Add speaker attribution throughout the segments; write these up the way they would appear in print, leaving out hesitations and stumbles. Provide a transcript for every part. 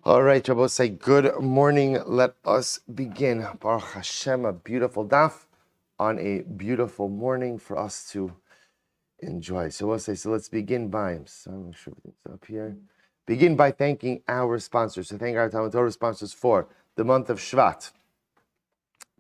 Speaker 1: All right, Rabbi, say good morning. Let us begin. Baruch Hashem, a beautiful daf on a beautiful morning for us to enjoy. So we'll say, let's begin by, I'm not sure everything's up here. Begin by thanking our sponsors. So thank our Talmud Torah sponsors for the month of Shvat.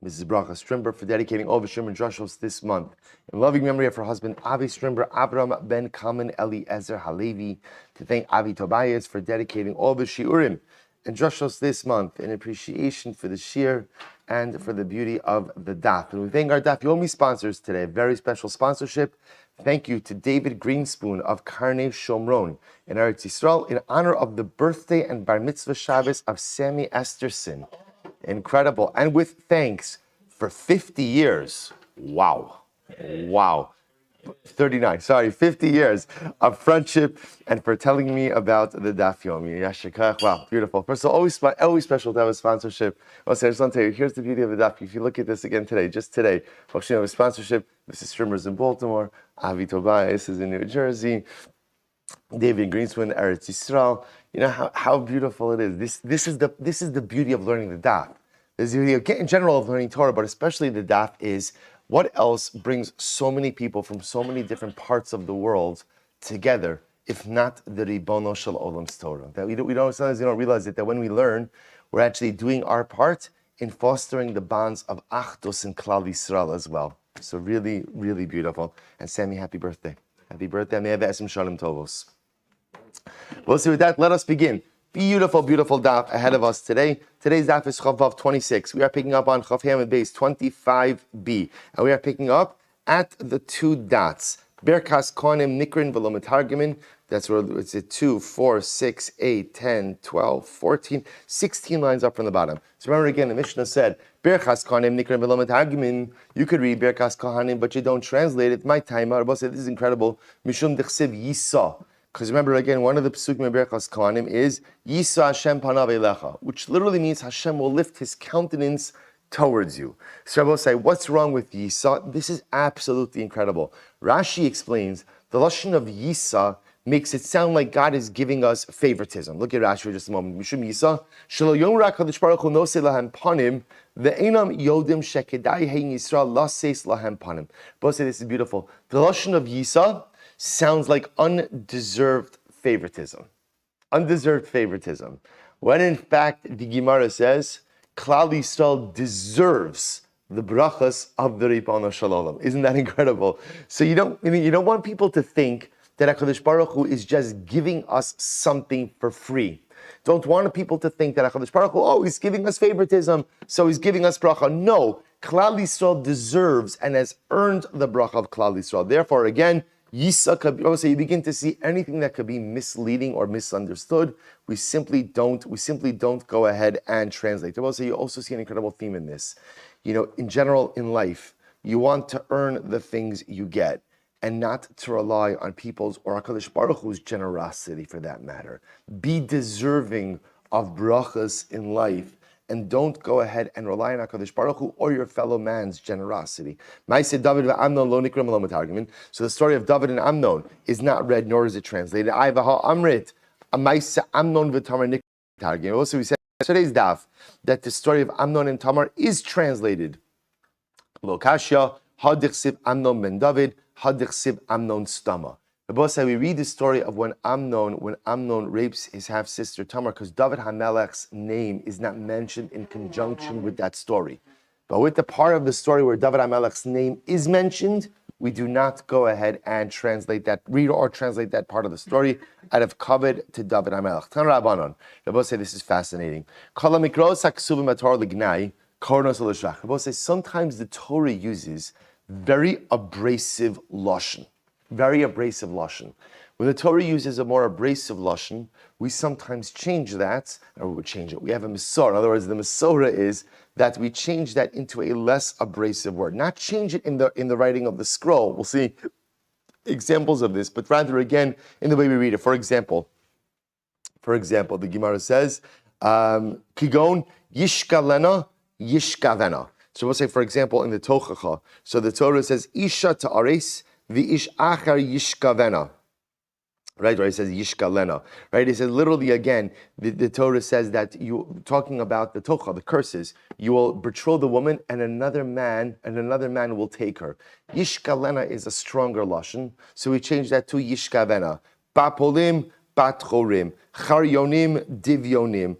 Speaker 1: Mrs. Bracha Strimber for dedicating all the Shimon drushos this month. In loving memory of her husband, Avi Strimber, Avraham ben Kálman Eliezer Halevi. To thank Avi Tobias for dedicating all the shiurim and drushos this month in appreciation for the shir and for the beauty of the daf. And we thank our Daf Yomi sponsors today. A very special sponsorship. Thank you to David Greenspoon of Karnei Shomron in Eretz Yisrael in honor of the birthday and bar mitzvah Shabbos of Sammy Esterson. Incredible. And with thanks for 50 years. Wow. 50 years of friendship and for telling me about the Daf Yomi. Yashikach. Wow, beautiful. First of all, always special to have a sponsorship. I just want to tell you, here's the beauty of the Daf. If you look at this again today, just today, we have a sponsorship. Mrs. Strimber's in Baltimore. Avi Tobias is in New Jersey. David Greenspoon, Eretz Yisrael. You know how beautiful it is. This is the beauty of learning the daf. This is the beauty in general of learning Torah, but especially the daf is what else brings so many people from so many different parts of the world together, if not the Ribono Shel Olam's Torah. That sometimes we don't realize it, that when we learn, we're actually doing our part in fostering the bonds of Achdus and Klal Yisrael as well. So really, really beautiful. And Sammy, happy birthday. Happy birthday. May have Esim Shalom Tovos. Well, so with that, let us begin. Beautiful, beautiful daf ahead of us today. Today's daf is Chav Vav 26. We are picking up on Chav Hamid base 25b. And we are picking up at the two dots. Berkas Kohanim Nikrin V'lo Metargemin. That's where it's a 2, 4, 6, 8, 10, 12, 14, 16 lines up from the bottom. So remember again, the Mishnah said, Berkas Kohanim Nikrin V'lo Metargemin. You could read Berkas Kohanim, but you don't translate it. My time, Rabbi said, this is incredible. Mishum Dechsiv Yisa. Because remember again, one of the Pesukim in Berkas Kohanim is Yisa Hashem Panav Elecha, which literally means Hashem will lift His countenance towards you. So Rabbi say, what's wrong with Yisa? This is absolutely incredible. Rashi explains the lashon of Yisa makes it sound like God is giving us favoritism. Look at Rashi for just a moment. Mishum Yisa Shelo Yom Rak Hakadosh Baruch Hu Nosei Lahem Panim Ve'enam Yodim Shekedai Hein Yisrael Laseis Lahem Panim. Both say this is beautiful. The lashon of Yisa sounds like undeserved favoritism. Undeserved favoritism. When in fact the Gemara says, Klal Yisrael deserves the brachas of the Ribono Shel Olam. Isn't that incredible? So you don't want people to think that HaKadosh Baruch Hu is just giving us something for free. Don't want people to think that HaKadosh Baruch Hu, he's giving us favoritism, so he's giving us bracha. No, Klal Yisrael deserves and has earned the bracha of Klal Yisrael. Therefore, again, Yisa, so you begin to see anything that could be misleading or misunderstood. We simply don't go ahead and translate. So you also see an incredible theme in this. In general, in life, you want to earn the things you get and not to rely on people's or HaKadosh Baruch Hu's generosity for that matter. Be deserving of brachas in life and don't go ahead and rely on HaKadosh Baruch Hu or your fellow man's generosity. So the story of David and Amnon is not read nor is it translated. Also we said in today's daf that the story of Amnon and Tamar is translated. Lokashya, Hadichsiv Amnon ben David, Hadichsiv Amnon Stama. The boss said we read the story of when Amnon rapes his half-sister Tamar, because David HaMelech's name is not mentioned in conjunction with that story. But with the part of the story where David HaMelech's name is mentioned, we do not go ahead and read or translate that part of the story out of kavod to David HaMelech. Tan Rabbanon. The boss said this is fascinating. The boss says sometimes the Torah uses very abrasive lashon. Very abrasive lashon. When the Torah uses a more abrasive lashon, we sometimes change that, or we change it. We have a Masorah. In other words, the Masorah is that we change that into a less abrasive word. Not change it in the writing of the scroll. We'll see examples of this, but rather again in the way we read it. For example, the Gemara says, Kigon yishkalena yishkavena. So we'll say, for example, in the Tochacha. So the Torah says, Isha ta'ares, the ish achar yishkavena. Right, or it says Yishkalena. Right, it says literally again, the Torah says that you talking about the tocha, the curses, you will betroth the woman and another man will take her. Yishkalena is a stronger lashon, so we change that to Yishkavena. Bapolim, Batchorim, Charyonim, Divyonim.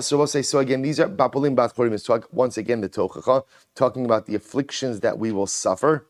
Speaker 1: So we'll say, so again, these are Bapolim, Batchorim is once again the tochacha, talking about the afflictions that we will suffer.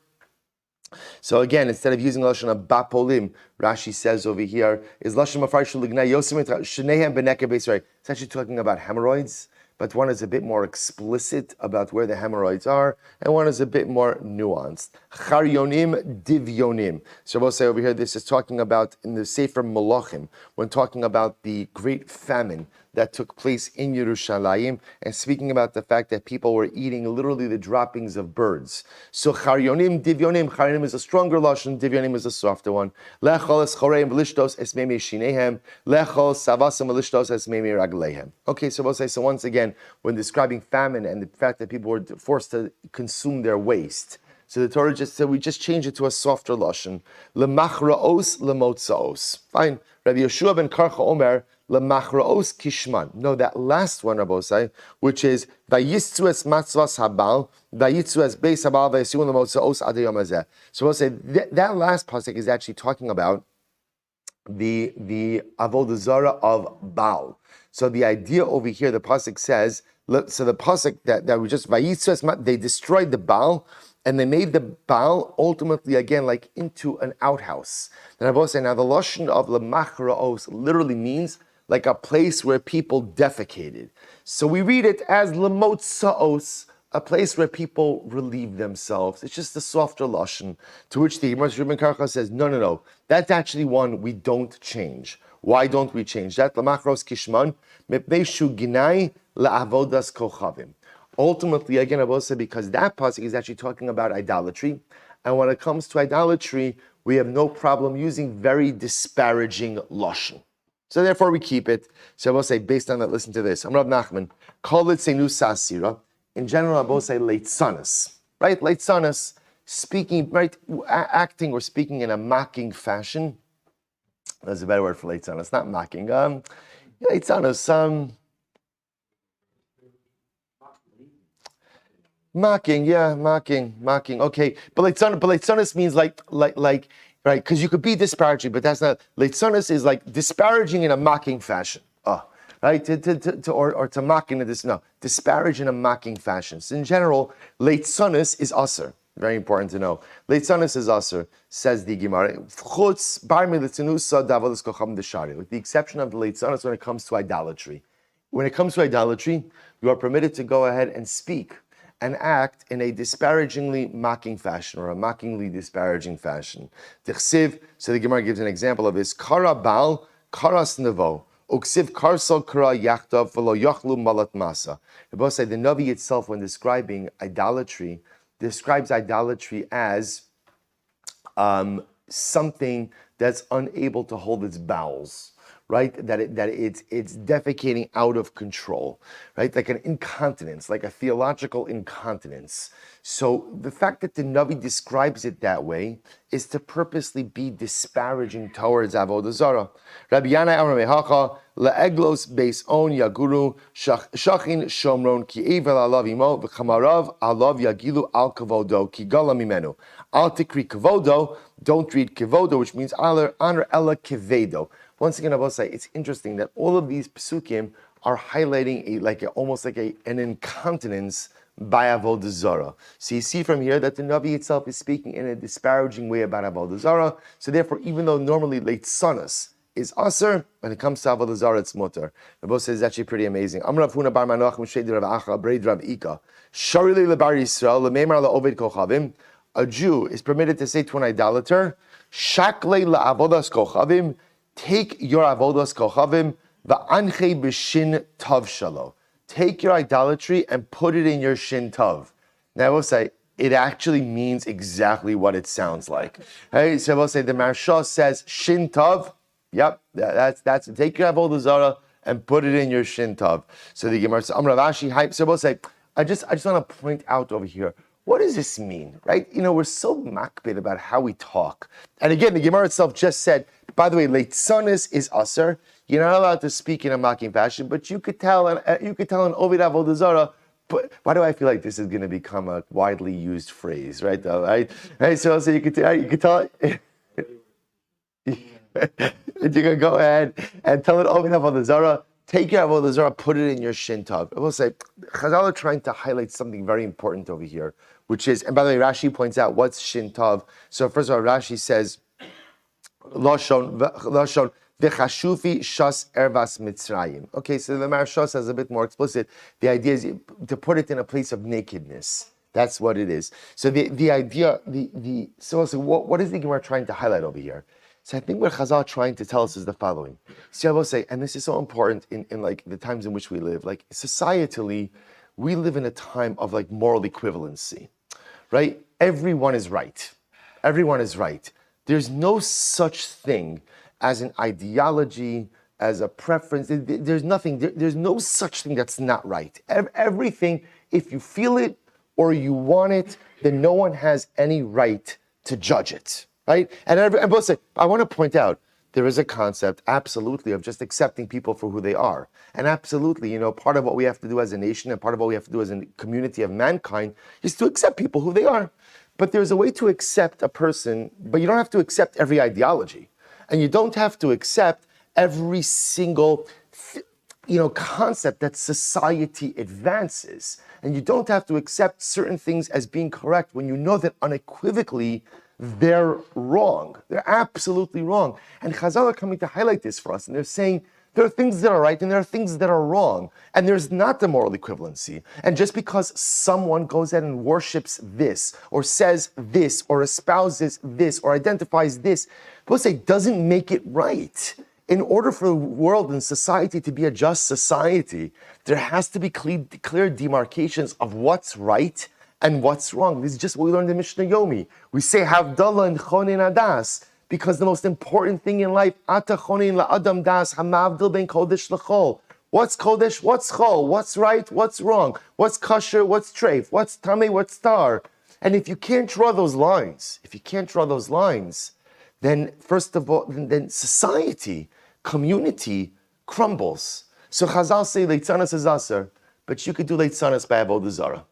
Speaker 1: So again, instead of using lashon of bapolim, Rashi says over here is lashon mafarshul lignai yosim shnehem beneka beisray. It's actually talking about hemorrhoids, but one is a bit more explicit about where the hemorrhoids are, and one is a bit more nuanced. Charyonim, divyonim. So we'll say over here, this is talking about in the Sefer Malachim, when talking about the great famine that took place in Yerushalayim, and speaking about the fact that people were eating literally the droppings of birds. So Charyonim, Divyonim, Charyonim is a stronger lashon, Divyonim is a softer one. Lechol es choreim v'lishtos es meimei shinehem, lechol savasam v'lishtos es meimei ragleihem. Okay, so we'll say, so once again, when describing famine and the fact that people were forced to consume their waste, so the Torah just said, we just change it to a softer lashon. Lemachraos, lemotzaos. Fine. Rabbi Yeshua ben Karcha Omer, lemachraos kishman. No, that last one, Rabosai, which is vayitzu es matzvas habal, vayitzu es beis habal, vayisiun lemotzaos adayom hazeh. So we'll say that last pasuk is actually talking about the avodah zarah of Baal. So the idea over here, the pasuk says, so the pasuk that we just vayitzu es, they destroyed the Baal. And they made the Baal ultimately again like into an outhouse. And I will say now the lashon of lemachraos literally means like a place where people defecated. So we read it as lemotzaos, a place where people relieve themselves. It's just a softer lashon. To which the Gemara Reuben Karcha says, no. That's actually one we don't change. Why don't we change that? Lemachraos kishman mepnei shu ginai la'avodas kochavim. Ultimately, again, I will say because that pasuk is actually talking about idolatry, and when it comes to idolatry, we have no problem using very disparaging lashon. So therefore, we keep it. So I will say, based on that, listen to this. Amrav Nachman, call it senu sasira. In general, I will say leitzanas, right? Leitzanas, speaking, right, acting or speaking in a mocking fashion. That's a better word for leitzanas, not mocking. Leitzanas, Mocking. Okay, but leitzanis means like, right? Because you could be disparaging, but that's not. Leitzanis is like disparaging in a mocking fashion. Right? To mock in this. No, disparage in a mocking fashion. So in general, leitzanis is aser. Very important to know. Leitzanis is aser, says the Gemara. Chutz bar militzanusa davalis kocham deshari. With the exception of the leitzanis when it comes to idolatry. When it comes to idolatry, you are permitted to go ahead and speak and act in a disparagingly mocking fashion or a mockingly disparaging fashion. Tichsiv, so the Gemara gives an example of this. Kara bal, karas nevo, uksiv karsal kara yachtav, v'lo yochlu malat masa. The Navi itself, when describing idolatry, describes idolatry as something that's unable to hold its bowels. Right, that it's defecating out of control, right? Like an incontinence, like a theological incontinence. So the fact that the Navi describes it that way is to purposely be disparaging towards avodah zarah. Rabbi Yanai Amar Mehacha leeglos beis on yaguru shachin shomron ki evel alav imo v'chamarav alav yagilu al kavodo ki gala mimenu al tikri kavodo. Don't read kavodo, which means honor ella kevedo. Once again, I will say it's interesting that all of these psukim are highlighting almost like an incontinence by avodah zarah. So you see from here that the Navi itself is speaking in a disparaging way about avodah zarah. So therefore, even though normally leitzanas is aser, when it comes to avodah zarah, it's mutar. The boss says it's actually pretty amazing. Amrav Huna bar Manoach Mshei Rav Acha Breid Rav Ika Sharili lebar Yisrael lemeimar laoved kochavim. A Jew is permitted to say to an idolater, Shaklei la'avodas kochavim. Take your avodas kochavim, va'anchei b'shin tav shalo. Take your idolatry and put it in your shin tav. Now I will say, it actually means exactly what it sounds like. Hey, so I will say, the Maharsha says, shin tav, yep, that's it. Take your avodah zarah and put it in your shin tav. So the Gemara says, Amrav Ashi hype. So I will say, I just want to point out over here, what does this mean, right? We're so makbid about how we talk. And again, the Gemara itself just said, By the way, leitzonis is aser. You're not allowed to speak in a mocking fashion, but you could tell an ovid avodah zarah. But why do I feel like this is going to become a widely used phrase, right? Though, right? So you could tell. You can go ahead and tell it ovid avodah zarah. Take your avodah zarah, put it in your shin tov. I will say, Chazal are trying to highlight something very important over here, which is, and by the way, Rashi points out what's shin tov. So first of all, Rashi says, Lashon v'chashufi shas ervas mitzrayim. Okay, so the Marashos is a bit more explicit. The idea is to put it in a place of nakedness. That's what it is. So the idea, so what is the Gemara trying to highlight over here? So I think what Chazal are trying to tell us is the following. See, I will say, and this is so important in like the times in which we live. Like societally, we live in a time of like moral equivalency, right? Everyone is right. Everyone is right. There's no such thing as an ideology, as a preference. There's nothing. There's no such thing that's not right. Everything, if you feel it or you want it, then no one has any right to judge it. Right? And both say, I want to point out, there is a concept, absolutely, of just accepting people for who they are. And absolutely, part of what we have to do as a nation and part of what we have to do as a community of mankind is to accept people who they are. But there's a way to accept a person, but you don't have to accept every ideology. And you don't have to accept every single concept that society advances. And you don't have to accept certain things as being correct when you know that unequivocally they're wrong. They're absolutely wrong. And Chazal are coming to highlight this for us. And they're saying there are things that are right and there are things that are wrong. And there's not the moral equivalency. And just because someone goes ahead and worships this, or says this, or espouses this, or identifies this, people say doesn't make it right. In order for the world and society to be a just society, there has to be clear demarcations of what's right and what's wrong. This is just what we learned in Mishnah Yomi. We say Havdalah and Chonin Adas because the most important thing in life, Ata Chonin la'adam das hamavdil ben kodesh l'chol. What's kodesh? What's chol? What's right? What's wrong? What's kasher? What's treif? What's tamei? What's tar? And if you can't draw those lines, then first of all, then society, community crumbles. So Chazal say leitzanas is aser, but you could do leitzanas by avodah zarah.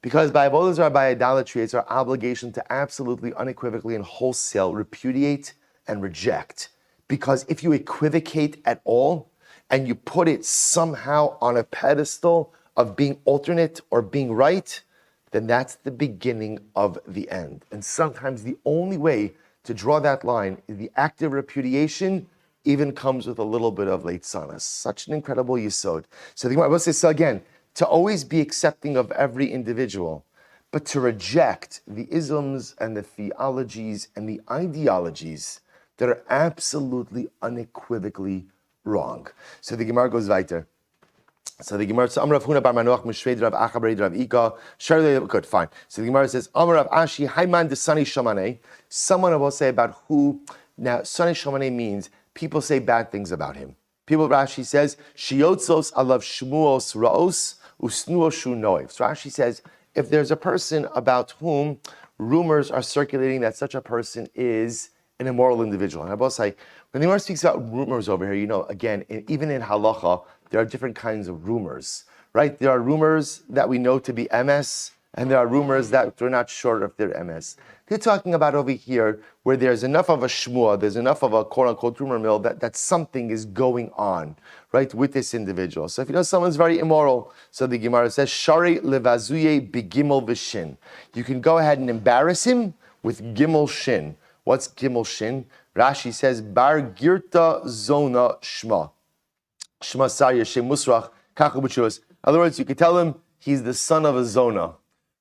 Speaker 1: Because by avodah zarah, by idolatry, it's our obligation to absolutely, unequivocally, and wholesale repudiate and reject. Because if you equivocate at all, and you put it somehow on a pedestal of being alternate or being right, then that's the beginning of the end. And sometimes the only way to draw that line is the active repudiation even comes with a little bit of leitzanas. Such an incredible yisod. So the Gemara says, so again, to always be accepting of every individual, but to reject the isms and the theologies and the ideologies that are absolutely unequivocally wrong. So the Gemara goes weiter. So the Gemara says, Amar Rav Huna bar Manoach Mishved Rav Acha Bered Rav Ika. Good, fine. So the Gemara says, Amar Rav Ashi Hayman de Sani Shamaneh. Someone will say about who. Now, Sani Shamaneh means people say bad things about him. People, Rashi says, Shiotzos alav shmuos raos usnuoshu noif. So Rashi says, if there's a person about whom rumors are circulating that such a person is an immoral individual. And I both say, when the Gemara speaks about rumors over here, again, even in halacha, there are different kinds of rumors, right? There are rumors that we know to be MS, and there are rumors that we're not sure if they're MS. They're talking about over here where there's enough of a shmua, there's enough of a quote-unquote rumor mill that something is going on, right, with this individual. So if someone's very immoral, so the Gemara says, Shari levazuye bigimel v'shin. You can go ahead and embarrass him with gimel shin. What's gimel shin? Rashi says, Bar girta zona shma. Shma sarya shem musrach kachu b'shus. In other words, you could tell him he's the son of a zona.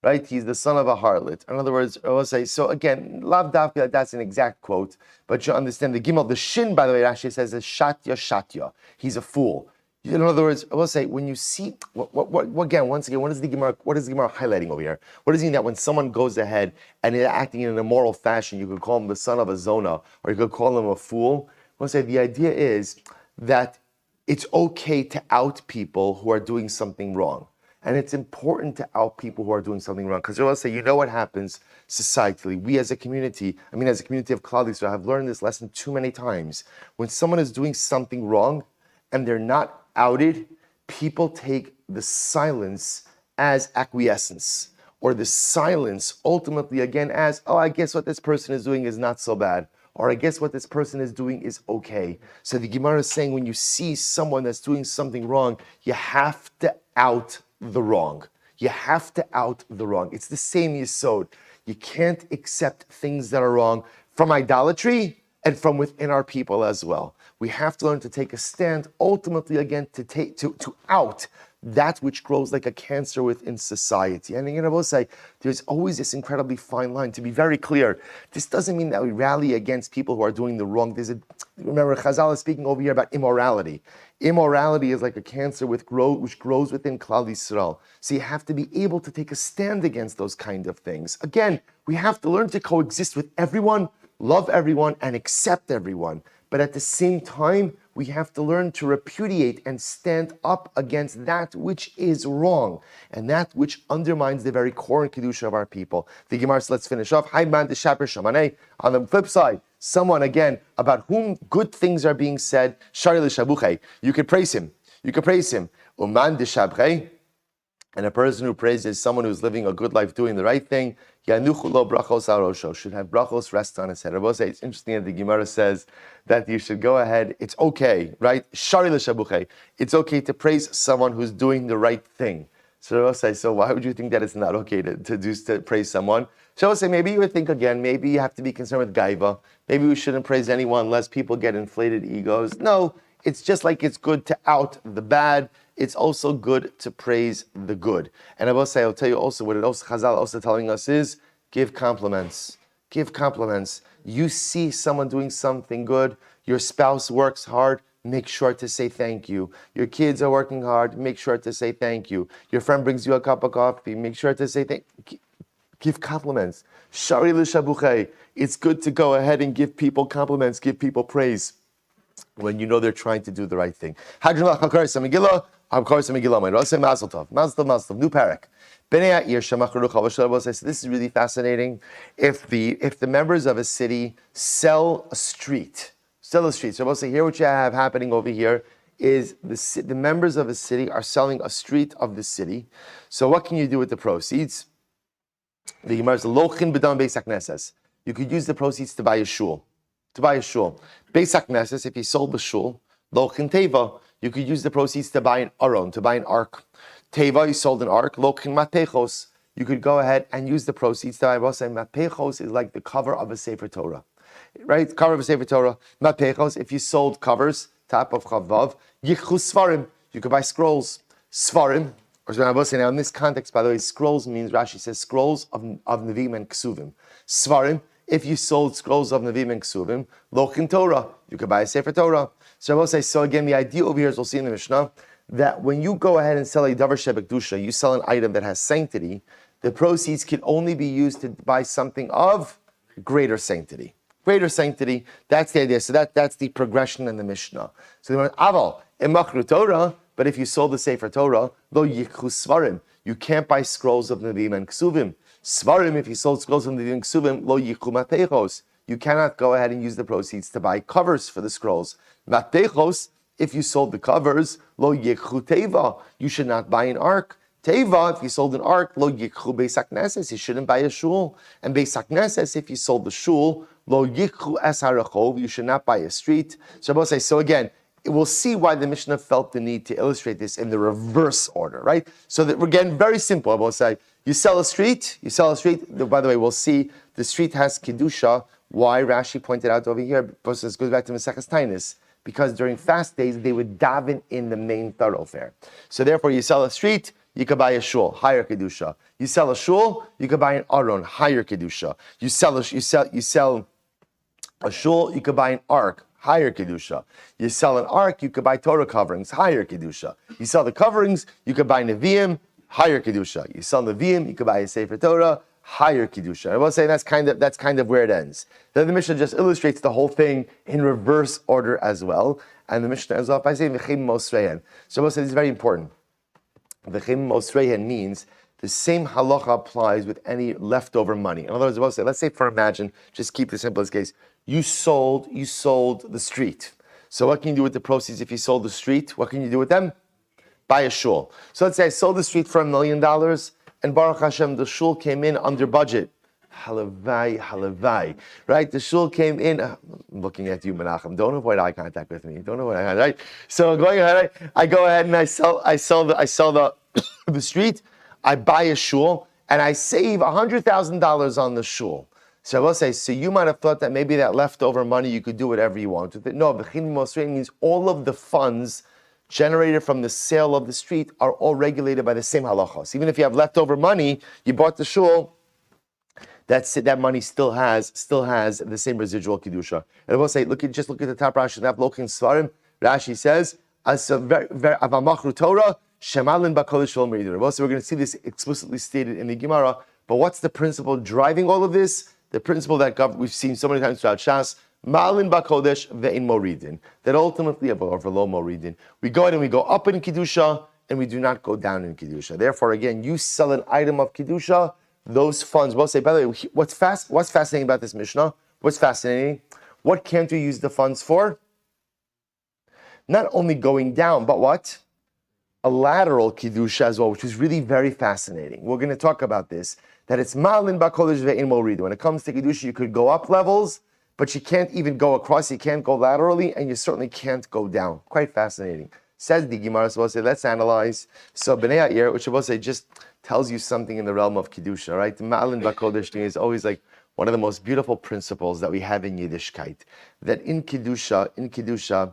Speaker 1: Right? He's the son of a harlot. In other words, I will say, so again, lav dafka, that's an exact quote, but you understand the gimel, the shin, by the way, Rashi says is shatya. He's a fool. In other words, I will say, when you see, once again, what is the Gemara highlighting over here? What does it mean that when someone goes ahead and is acting in an immoral fashion, you could call him the son of a zona, or you could call him a fool? I will say, the idea is that it's okay to out people who are doing something wrong. And it's important to out people who are doing something wrong. Because I'll say, you know what happens societally? We as a community, as a community of Klal Yisrael, have learned this lesson too many times. When someone is doing something wrong and they're not outed, people take the silence as acquiescence, or the silence ultimately again as, oh, I guess what this person is doing is not so bad, or I guess what this person is doing is okay. So the Gemara is saying when you see someone that's doing something wrong, you have to out the wrong. You have to out the wrong. It's the same yesod. You can't accept things that are wrong from idolatry and from within our people as well. We have to learn to take a stand, ultimately again to out that which grows like a cancer within society. And again, I will say, there's always this incredibly fine line. To be very clear, this doesn't mean that we rally against people who are doing the wrong. Remember, Chazal is speaking over here about immorality. Immorality is like a cancer which grows within Klal Yisrael. So you have to be able to take a stand against those kind of things. Again, we have to learn to coexist with everyone, love everyone, and accept everyone. But at the same time, we have to learn to repudiate and stand up against that which is wrong and that which undermines the very core and kedusha of our people. The Gemara, so let's finish off. On the flip side, someone again about whom good things are being said. You could praise him. You could praise him. And a person who praises someone who's living a good life, doing the right thing, should have brachos rest on his head. It's interesting that the Gemara says that you should go ahead, it's okay, right? It's okay to praise someone who's doing the right thing. So why would you think that it's not okay to praise someone? So maybe you would think again, maybe you have to be concerned with gaiva. Maybe we shouldn't praise anyone unless people get inflated egos. No, it's just like it's good to out the bad. It's also good to praise the good. And I'll tell you also, what Chazal also telling us is, give compliments. Give compliments. You see someone doing something good, your spouse works hard, make sure to say thank you. Your kids are working hard, make sure to say thank you. Your friend brings you a cup of coffee, make sure to say thank you. Give compliments. Shari l'shabuchei. It's good to go ahead and give people compliments, give people praise when you know they're trying to do the right thing. New parak. So this is really fascinating. If the members of a city sell a street. So here what you have happening over here is the members of a city are selling a street of the city. So what can you do with the proceeds? The Gemara says, "Lochin b'dam beis hakneses." You could use the proceeds to buy a shul. Beis hakneses, if you sold the shul, lochin teva, you could use the proceeds to buy an aron, to buy an ark. Teva, you sold an ark. Lochin matechos, you could go ahead and use the proceeds to buy. Matechos is like the cover of a Sefer Torah, right? Cover of a Sefer Torah. Matechos, if you sold covers, top of chavav. Yichchu svarim, you could buy scrolls. Svarim. Or now in this context, by the way, scrolls means, Rashi says, scrolls of Nevi'im and Ksuvim. Svarim, if you sold scrolls of Nevi'im and Ksuvim, Lochin Torah, you could buy a Sefer Torah. So I will say, so again, the idea over here, as we'll see in the Mishnah, that when you go ahead and sell a davar shebekdusha, you sell an item that has sanctity, the proceeds can only be used to buy something of greater sanctity. Greater sanctity, that's the idea. So that's the progression in the Mishnah. So the aval, emachru Torah, but if you sold the Sefer Torah, lo yichchu svarim, you can't buy scrolls of Nevi'im and Ksuvim. Svarim, if you sold scrolls of Nevi'im and Ksuvim, lo yichchu matechos, you cannot go ahead and use the proceeds to buy covers for the scrolls. Matechos, if you sold the covers, lo yichchu teva, you should not buy an ark. Teva, if you sold an ark, lo yichchu beis hakneses, you shouldn't buy a shul. And beis hakneses, if you sold the shul, lo yichchu es harachov, you should not buy a street. So again, we'll see why the Mishnah felt the need to illustrate this in the reverse order, right? So that we're getting very simple. I will say, you sell a street. By the way, we'll see the street has kedusha. Why Rashi pointed out over here, because this goes back to Maseches Tainis, because during fast days they would daven in the main thoroughfare. So therefore, you sell a street, you could buy a shul, higher kedusha. You sell a shul, you could buy an aron, higher kedusha. You sell a shul, you could buy an ark, higher kedusha. You sell an ark, you could buy Torah coverings, higher kedusha. You sell the coverings, you could buy Nevi'im, higher kedusha. You sell Nevi'im, you could buy a Sefer Torah, higher kedusha. I will say that's kind of where it ends. Then the Mishnah just illustrates the whole thing in reverse order as well. And the Mishnah ends off by saying v'chein mosreyan. So I will say this is very important. V'chein mosreihen means the same halacha applies with any leftover money. In other words, we'll say, let's say for imagine, just keep the simplest case. You sold the street. So what can you do with the proceeds if you sold the street? What can you do with them? Buy a shul. So let's say I sold the street for $1 million, and Baruch Hashem, the shul came in under budget. Halavai, right? The shul came in. I'm looking at you, Menachem. Don't avoid eye contact with me. Don't avoid eye contact, right? So going ahead, right? I go ahead and I sell the the street. I buy a shul and I save $100,000 on the shul. So I will say, so you might have thought that maybe that leftover money you could do whatever you want with it. No, v'chein mosreihen means all of the funds generated from the sale of the street are all regulated by the same halachos. Even if you have leftover money, you bought the shul, that money still has the same residual kedusha. And I will say, look at the top Rashi. Rashi says, "Avamachru Torah shemalin bakodesh v'lo meridim." Also, we're going to see this explicitly stated in the Gemara. But what's the principle driving all of this? The principle that we've seen so many times throughout Shas, malin bakodesh ve'in moridin. That ultimately, v'lo moridin, we go ahead and we go up in kedusha and we do not go down in kedusha. Therefore, again, you sell an item of kedusha. Those funds, we'll say, by the way, what's fascinating about this Mishnah? What's fascinating? What can't we use the funds for? Not only going down, but what? A lateral Kiddusha as well, which is really very fascinating. We're going to talk about this, that it's Ma'alin Ba'kodesh Ve'in Morid. When it comes to Kiddusha, you could go up levels, but you can't even go across, you can't go laterally, and you certainly can't go down. Quite fascinating. Says the Gemara, so we'll say, let's analyze. So Bnei Ha'ir, which we'll say just tells you something in the realm of Kiddusha, right? Ma'alin Ba'kodesh is always like one of the most beautiful principles that we have in Yiddishkeit. That in Kiddusha,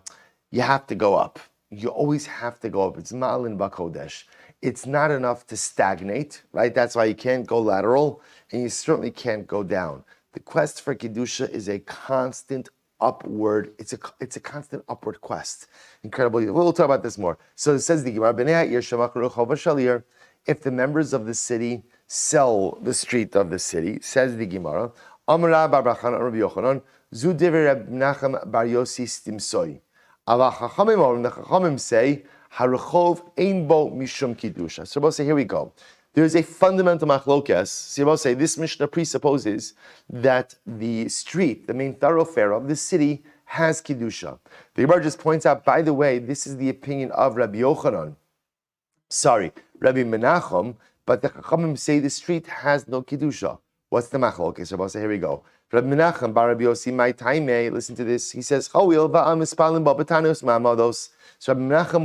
Speaker 1: you have to go up. You always have to go up. It's Ma'alin Ba'kodesh. It's not enough to stagnate, right? That's why you can't go lateral, and you certainly can't go down. The quest for Kiddusha is a constant upward. It's a constant upward quest. Incredible. We'll talk about this more. So it says the Gemara, Bnei Ha'ir shemachru chova shalir. If the members of the city sell the street of the city, says the Gemara, Amra bar Brachan Rabbi Yochanan, Zu divrei Rabbi Menachem bar Yossi stimsoi. Ava Chachamim, the Chachamim say, Harachov ein bo mishum Kiddusha. So we'll say, here we go. There's a fundamental machlokes. So we'll say, this Mishnah presupposes that the street, the main thoroughfare of the city, has Kiddusha. The Gemara just points out, by the way, this is the opinion of Rabbi Yochanan. Rabbi Menachem, but the Chachamim say the street has no Kiddusha. What's the machlokes? So we'll say, here we go. Rabbi Menachem bar Rabbi Yossi my time. Listen to this. He says, "Chawil va'am ispalim ba'betanos ma'amados." So Rabbi Menachem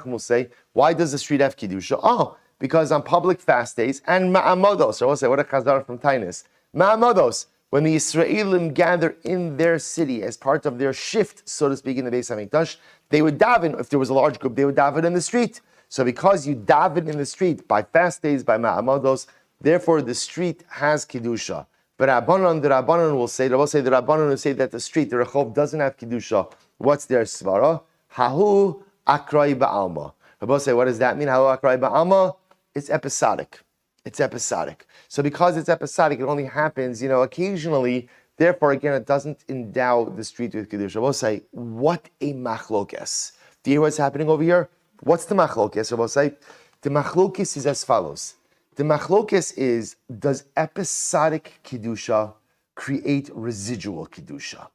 Speaker 1: will say, why does the street have Kiddusha? Oh, because on public fast days and ma'amados. So we'll say, what a chazar from Tainus. Ma'amados, when the Yisraelim gather in their city as part of their shift, so to speak, in the Beis Hamikdash, they would daven. If there was a large group, they would daven in the street. So because you daven in the street by fast days, by ma'amados, therefore the street has Kiddusha. But the Rabbanon will say that the street, the Rechov, doesn't have Kiddusha. What's their svara? Hahu akrai ba'alma. Rabbanon say, what does that mean? Hahu akrai ba'alma? It's episodic. So because it's episodic, it only happens, occasionally. Therefore, again, it doesn't endow the street with Kiddusha. Rabbanon say, what a machlokes. Do you hear what's happening over here? What's the machlokes? Rabbanon say, the machlokes is as follows. The machlokes is, does episodic Kiddusha create residual Kiddusha?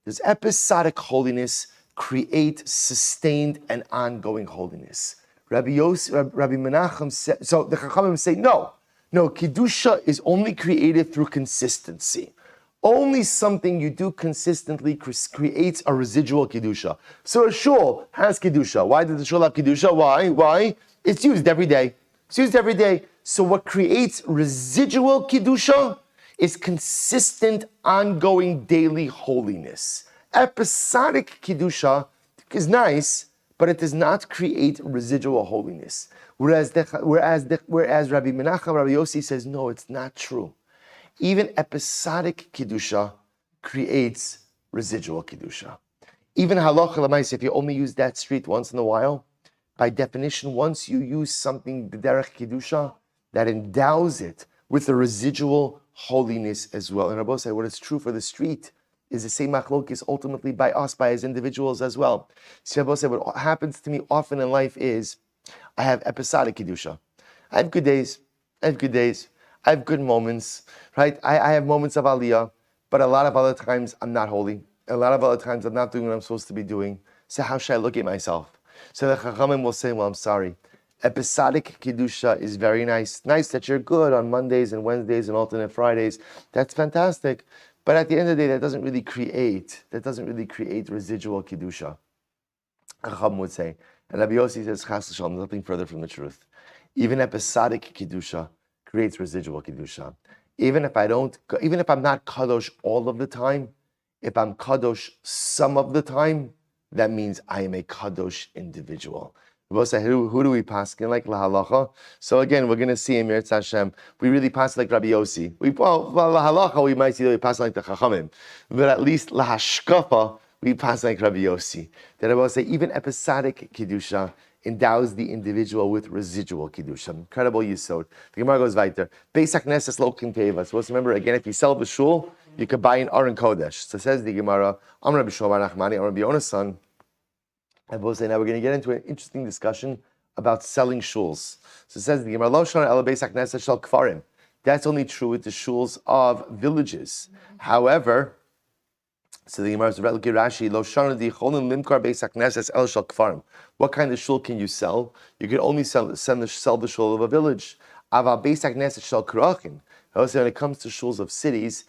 Speaker 1: Does episodic holiness create sustained and ongoing holiness? Rabbi Menachem said, so the Chachamim say, no, Kiddusha is only created through consistency. Only something you do consistently creates a residual Kiddusha. So a shul has Kiddusha. Why does the shul have Kiddusha? Why? It's used every day. So what creates residual Kiddusha is consistent, ongoing, daily holiness. Episodic Kiddusha is nice, but it does not create residual holiness. Whereas Rabbi Menachem, Rabbi Yossi says, no, it's not true. Even episodic Kiddusha creates residual Kiddusha. Even halacha l'maaseh, if you only use that street once in a while, by definition, once you use something, the derech Kiddusha, that endows it with the residual holiness as well. And Rabbi say, what is true for the street is the same machlokes ultimately by us, by as individuals as well. So Rabbi say, what happens to me often in life is, I have episodic Kedusha. I have good days. I have good days. I have good moments, right? I have moments of Aliyah, but a lot of other times I'm not holy. A lot of other times I'm not doing what I'm supposed to be doing. So how should I look at myself? So the Chachamim will say, well, I'm sorry. Episodic Kedusha is very nice. Nice that you're good on Mondays and Wednesdays and alternate Fridays. That's fantastic. But at the end of the day, that doesn't really create residual Kedusha. Chacham would say. And Rabbi Yossi says, Chas L'Shalom, nothing further from the truth. Even episodic Kedusha creates residual Kedusha. Even if I'm not Kadosh all of the time, if I'm Kadosh some of the time, that means I am a Kadosh individual. Who do we paskin like lahalacha? So again, we're going to see in Meretz Hashem, we really pass like Rabbi Yossi. Lahalacha, we might see that we pass like the Chachamim, but at least lahashkafa, we pass like Rabbi Yossi. That I will say, even episodic Kedusha endows the individual with residual Kedusha. Incredible Yisod. The Gemara goes weiter. Beis HaKnesses lo kinteva. So let's remember, again, if you sell the shul, you could buy an Aron Kodesh. So says the Gemara, Am Rabbi Shlomo Nachmani, Am Rabbi Yonasan. I will say now we're going to get into an interesting discussion about selling shuls. So it says the Gemara, Lo shana ela beis hakneses shel kfarim. That's only true with the shuls of villages. However, so the Gemara is Rashi, Lo shana di cholim limkar beis hakneses el shel kfarim. What kind of shul can you sell? You can only sell the shul of a village. Ava beis hakneses shel krachin. Also, when it comes to shuls of cities,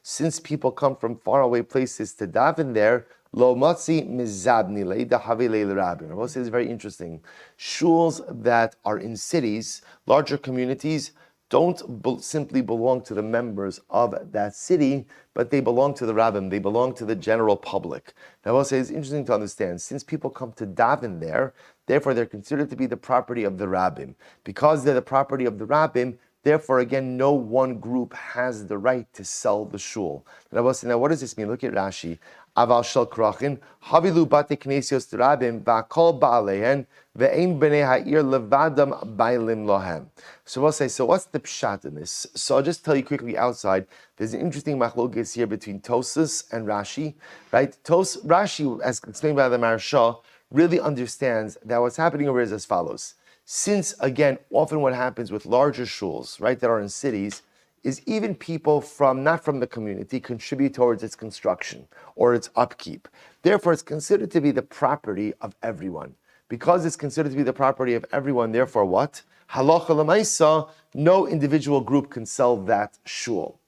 Speaker 1: since people come from faraway places to daven there, Lo matzi mizabni leida havile l'rabin. Rabbi says it's very interesting. Shuls that are in cities, larger communities, don't simply belong to the members of that city, but they belong to the rabbin. They belong to the general public. Now, Rabbi says it's interesting to understand. Since people come to daven there, therefore they're considered to be the property of the rabbin. Because they're the property of the rabbin, therefore, again, no one group has the right to sell the shul. Now, what does this mean? Look at Rashi. Aval shel krachin, havilu bate knesios d'rabim, v'akol ba'aleihen, ve'ein b'nei ha'ir levadam bailim lohem. So we'll say, so what's the pshat in this? So I'll just tell you quickly outside, there's an interesting machlokes here between Tosas and Rashi, right? Rashi, as explained by the Maharsha, really understands that what's happening over here is as follows. Since, again, often what happens with larger shuls, right, that are in cities, is even people not from the community contribute towards its construction or its upkeep. Therefore, it's considered to be the property of everyone. Because it's considered to be the property of everyone, therefore what? Halacha l'maisa, no individual group can sell that shul.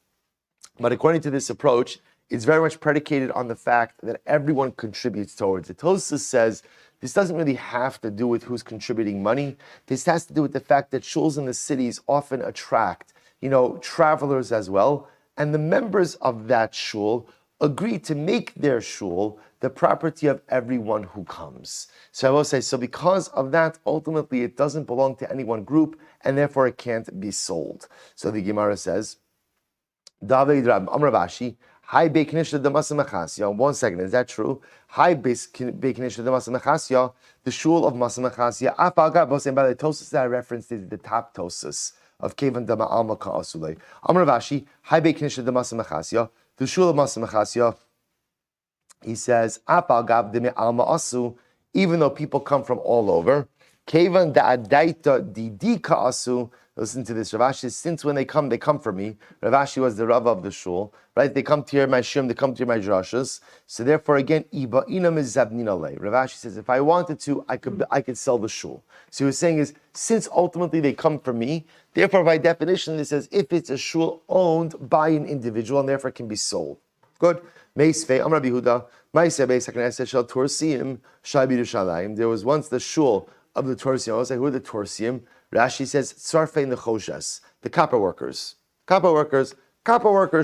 Speaker 1: But according to this approach, it's very much predicated on the fact that everyone contributes towards it. Tosfos says, this doesn't really have to do with who's contributing money. This has to do with the fact that shuls in the cities often attract, travelers as well. And the members of that shul agree to make their shul the property of everyone who comes. So I will say, so because of that, ultimately it doesn't belong to any one group, and therefore it can't be sold. So the Gemara says, David Rab Amravashi, Hi Beiknisha de Masamachasya. 1 second, is that true? Hi Beiknisha de Masamachasya, the shul of Masamachasya. Apaga, and by the Tosas that I referenced is the top Tosas of Kevan de Ma'alma Ka'asulei. Amravashi, Hi Beiknisha de Masamachasya, the shul of Masamachasya. He says, Apagav de Me'alma Asu, even though people come from all over, Kevan da Adaita Didi Ka'asu. Listen to this. Rav Ashi says, since when they come from me. Rav Ashi was the Rav of the shul, right? They come to hear my shim, they come to hear my drashas. So therefore, again, Iba'ina mizabnina lei. Rav Ashi says, if I wanted to, I could sell the shul. So he was saying is, since ultimately they come from me, therefore by definition, it says if it's a shul owned by an individual and therefore can be sold. Good. Meisvei Amar Yehuda. Ma'aseh Beis HaKnesses shel Torsim Shai B'Yerushalayim. There was once the shul of the Torsim. I was like, who are the Torsim? Rashi says, Tzarfei Nechoshes, the copper workers. Copper workers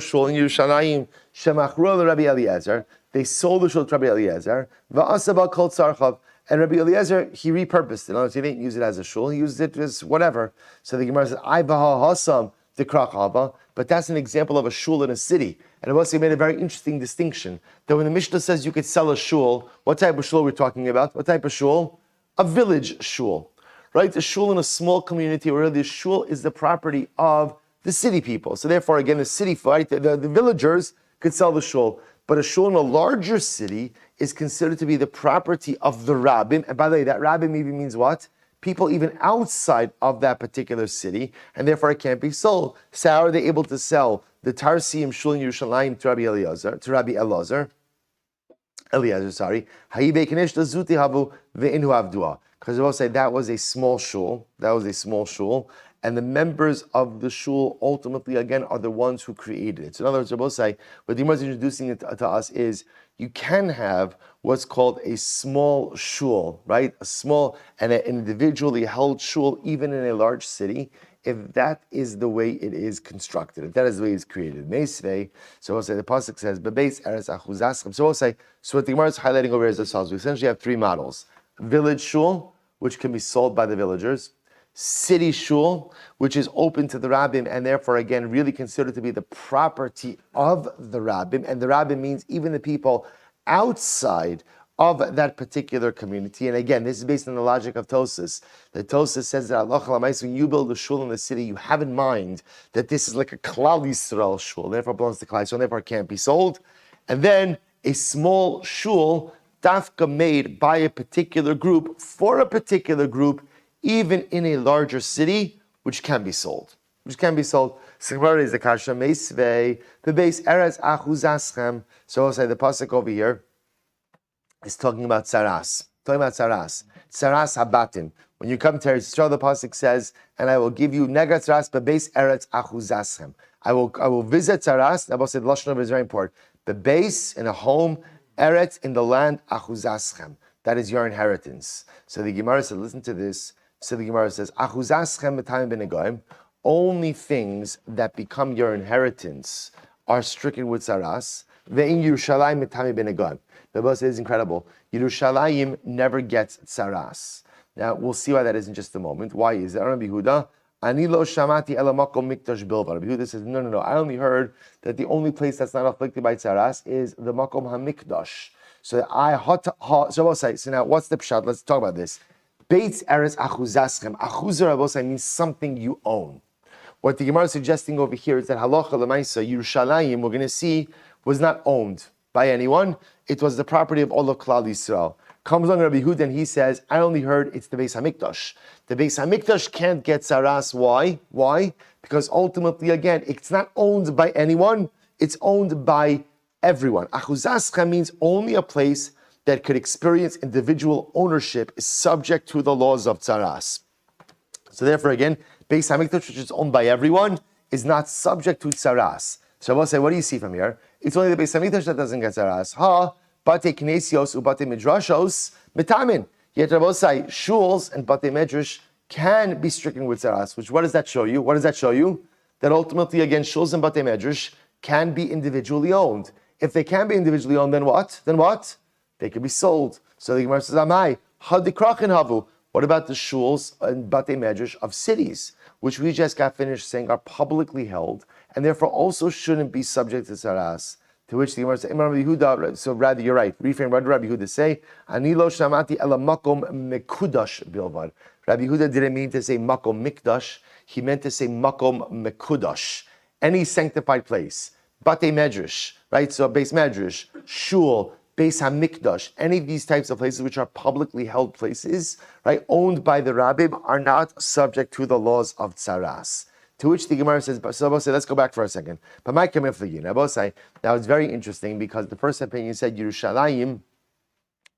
Speaker 1: shul in Yerushalayim, Shemachru Rabbi Eliezer. They sold the shul to Rabbi Eliezer. Va'asaba kol tzarchav. And Rabbi Eliezer, he repurposed it. In other words, he didn't use it as a shul, he used it as whatever. So the Gemara says, I baha hasam the krachava. But that's an example of a shul in a city. And it also made a very interesting distinction. That when the Mishnah says you could sell a shul, what type of shul we're talking about? What type of shul? A village shul. Right? A shul in a small community where the shul is the property of the city people. So therefore, again, the city, right, the villagers could sell the shul. but a shul in a larger city is considered to be the property of the rabbim. And by the way, that rabbim even means what? People even outside of that particular city, and therefore it can't be sold. So how are they able to sell the Tarsiim shul in Yerushalayim to Rabbi Eliezer, because they will say that was a small shul. And the members of the shul ultimately, again, are the ones who created it. So in other words, they both say, what the Gemara is introducing it to us is, you can have what's called a small shul, right? A small and an individually held shul, even in a large city, if that is the way it is constructed, if that is the way it's created. Meisvei, so we'll say, the pasuk says, Bebeis eretz achuzaschem. So we'll say, so what the Gemara is highlighting over here is ourselves. We essentially have three models. Village shul, which can be sold by the villagers. City shul, which is open to the rabbim and therefore again really considered to be the property of the rabbim, and the rabbim means even the people outside of that particular community. And again, this is based on the logic of Tosas. The Tosas says that when you build a shul in the city, you have in mind that this is like a Klal Yisrael shul, therefore belongs to Klal Yisrael, therefore it can't be sold. And then a small shul, dafka made by a particular group, for a particular group, even in a larger city, which can be sold. So is the kasha meisvei, the base eretz achuzaschem. So I'll say the pasuk over here is talking about saras. Saras habatim. When you come to Eretz Yisrael, the pasuk says, and I will give you negat saras base eretz achuzaschem. I will visit saras. I will say the lashon is very important. The base in a home, eretz in the land achuzaschem. That is your inheritance. So the Gemara said, listen to this. So the Gemara says, "Achuzaschem b'tayim b'negoim." Only things that become your inheritance are stricken with saras. Ve'in Yerushalayim b'tayim b'negoim. The Bible says incredible. Yerushalayim never gets saras. Now we'll see why that is in just a moment. Why is that? Rabbi Yehuda, ani lo shamati ela makom mikdash bilvad. Rabbi Yehuda says, no. I only heard that the only place that's not afflicted by saras is the makom hamikdash. So so now what's the pshat? Let's talk about this. Beitz eretz achuzaschem. Achuzah rabosai means something you own. What the Gemara is suggesting over here is that halacha l'maisa Yerushalayim, we're going to see, was not owned by anyone. It was the property of all of Klal Yisrael. Comes along Rabbi Yehuda and he says, I only heard it's the Beis Hamikdash. The Beis Hamikdash can't get saras. Why? Because ultimately, again, it's not owned by anyone. It's owned by everyone. Achuzaschem means only a place that could experience individual ownership is subject to the laws of tzaras. So therefore, again, Beis Hamikdash, which is owned by everyone, is not subject to tzaras. So I will say, what do you see from here? It's only the Beis Hamikdash that doesn't get tzaras. Bate knesios ubate midrashos mitamin. Yet I will say, shuls and bate medrash can be stricken with tzaras. Which what does that show you? That ultimately, again, shuls and bate medrash can be individually owned. If they can be individually owned, then what? They can be sold. So the Gemara says, Amai, hadikrachin havu. What about the shuls and batei medrash of cities, which we just got finished saying are publicly held, and therefore also shouldn't be subject to saras? To which the Gemara says, Rabbi Yehuda, so rather you're right. Reframe, what did Rabbi Yehuda say? Ani lo shamati ela makom mekudash bilvad. Rabbi Yehuda didn't mean to say makom mikdash. He meant to say makom mekudash. Any sanctified place. Batei medrash, right? So base medrash, shul, Beis Hamikdash, any of these types of places which are publicly held places, right, owned by the rabbim, are not subject to the laws of tzaras. To which the Gemara says, so let's go back for a second. But my comment for you, now it's very interesting because the first opinion said Yerushalayim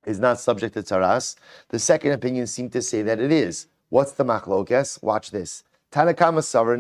Speaker 1: is not subject to tzaras. The second opinion seemed to say that it is. What's the machlokes? Watch this. Tanakama Savar,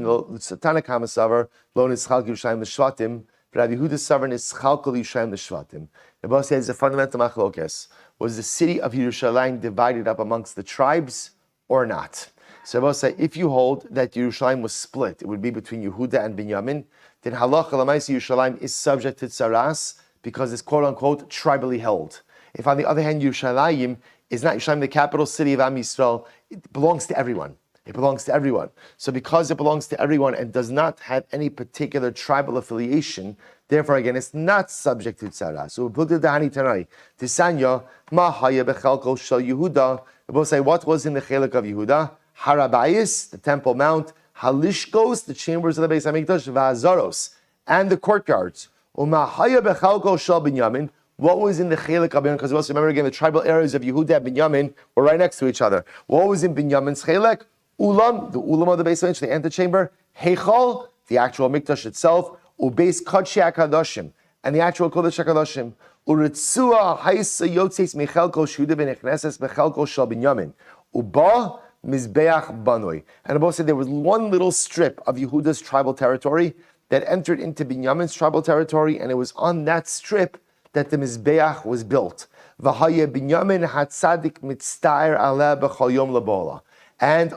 Speaker 1: lo nischal Yerushalayim l'shvatim. Rabbi Yehuda's sovereign is Chalkal Yisrael L'Shvatim. The Bible says the fundamental machlokes was the city of Yerushalayim divided up amongst the tribes or not. So the Bible says if you hold that Yerushalayim was split, it would be between Yehuda and Binyamin. Then halacha l'maisa Yerushalayim is subject to tzaras because it's quote unquote tribally held. If on the other hand Yerushalayim is not Yerushalayim, the capital city of Am Yisrael, it belongs to everyone. It belongs to everyone. So because it belongs to everyone and does not have any particular tribal affiliation, therefore again, it's not subject to tzara. So Dahani Tanai, Tisanya, Ma Haya Bechalko Shal Yehuda. We both say what was in the chelik of Yehuda? Harabayis, the Temple Mount, Halishkos, the chambers of the Beis Hamikdash, Vazaros, and the courtyards. Umahaya bechalko shel Binyamin. What was in the chelik of Binyamin? Because we also remember again the tribal areas of Yehuda and Binyamin were right next to each other. What was in Binyamin's chelik? Ulam, the ulam of the base of the antechamber. Heichal, the actual mikdash itself. Ubeis kodshei hakadoshim, and the actual kodesh hakadoshim. Uritzua haisa yotzes mechelko shehuda benechneses bechelko shel Binyamin. Uba mizbeach banoi. And Abba said there was one little strip of Yehuda's tribal territory that entered into Binyamin's tribal territory, and it was on that strip that the Mizbeach was built. V'haya Binyamin hatzadik mitztair aleh b'chol yom lebola. And